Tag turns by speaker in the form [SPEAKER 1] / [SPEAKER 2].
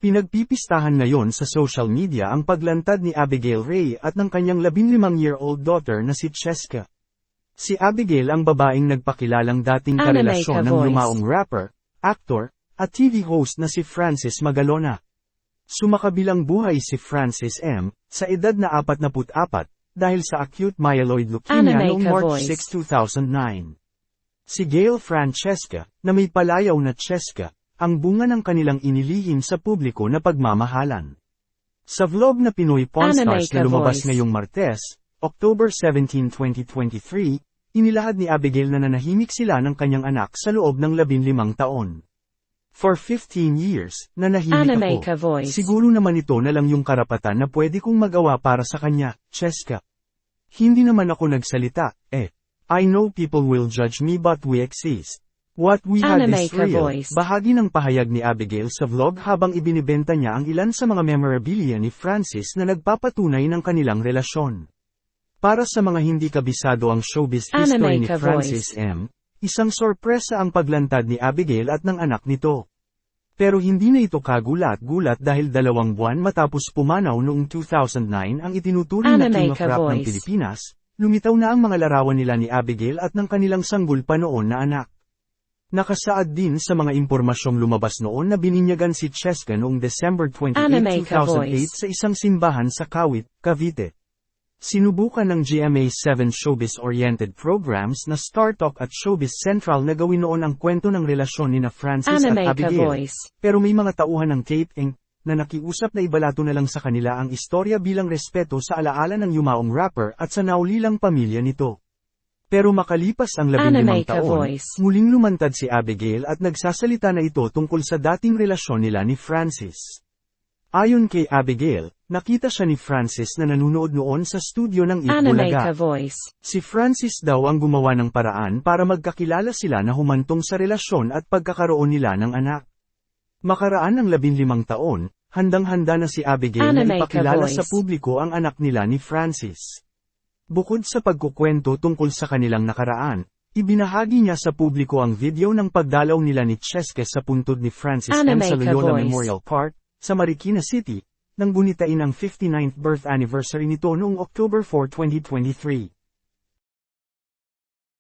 [SPEAKER 1] Pinagpipistahan ngayon sa social media ang paglantad ni Abigail Ray at ng kanyang 15-year-old daughter na si Cheska. Si Abigail ang babaeng nagpakilalang dating karelasyon ng yumaong rapper, actor, at TV host na si Francis Magalona. Sumakabilang buhay si Francis M. sa edad na 44 dahil sa acute myeloid leukemia noong March 6, 2009. Si Gail Francesca, na may palayaw na Cheska, ang bunga ng kanilang inilihim sa publiko na pagmamahalan. Sa vlog na Pinoy Pawn Stars na lumabas ngayong Martes, October 17, 2023, inilahad ni Abigail na nanahimik sila ng kanyang anak sa loob ng 15 taon. For 15 years, nanahimik ako. Siguro naman ito na lang yung karapatan na pwede kong magawa para sa kanya, Cheska. Hindi naman ako nagsalita, I know people will judge me but we exist. What we had is real. Bahagi ng pahayag ni Abigail sa vlog habang ibinibenta niya ang ilan sa mga memorabilia ni Francis na nagpapatunay ng kanilang relasyon. Para sa mga hindi kabisado ang showbiz history ni Francis M., isang sorpresa ang paglantad ni Abigail at ng anak nito. Pero hindi na ito kagulat-gulat dahil 2 buwan matapos pumanaw noong 2009 ang itinuturing na King of Rap ng Pilipinas, lumitaw na ang mga larawan nila ni Abigail at ng kanilang sanggol pa noon na anak. Nakasaad din sa mga impormasyong lumabas noon na bininyagan si Cheska noong December 28, 2008 sa isang simbahan sa Kawit, Cavite. Sinubukan ng GMA7 showbiz-oriented programs na Star Talk at Showbiz Central na gawin noon ang kwento ng relasyon ni Francis at Abigail, pero may mga tauhan ng Tape Inc. na nakiusap na ibalato na lang sa kanila ang istorya bilang respeto sa alaala ng yumaong rapper at sa naulilang pamilya nito. Pero makalipas ang 15 taon, muling lumantad si Abigail at nagsasalita na ito tungkol sa dating relasyon nila ni Francis. Ayon kay Abigail, nakita siya ni Francis na nanunood noon sa studio ng Itbulaga. Si Francis daw ang gumawa ng paraan para magkakilala sila na humantong sa relasyon at pagkakaroon nila ng anak. Makaraan ng 15 taon, handang-handa na si Abigail na ipakilala sa publiko ang anak nila ni Francis. Bukod sa pagkukwento tungkol sa kanilang nakaraan, ibinahagi niya sa publiko ang video ng pagdalaw nila ni Cheska sa puntod ni Francis M. sa Loyola Memorial Park, sa Marikina City, nang gunitain ang 59th birth anniversary nito noong October 4, 2023.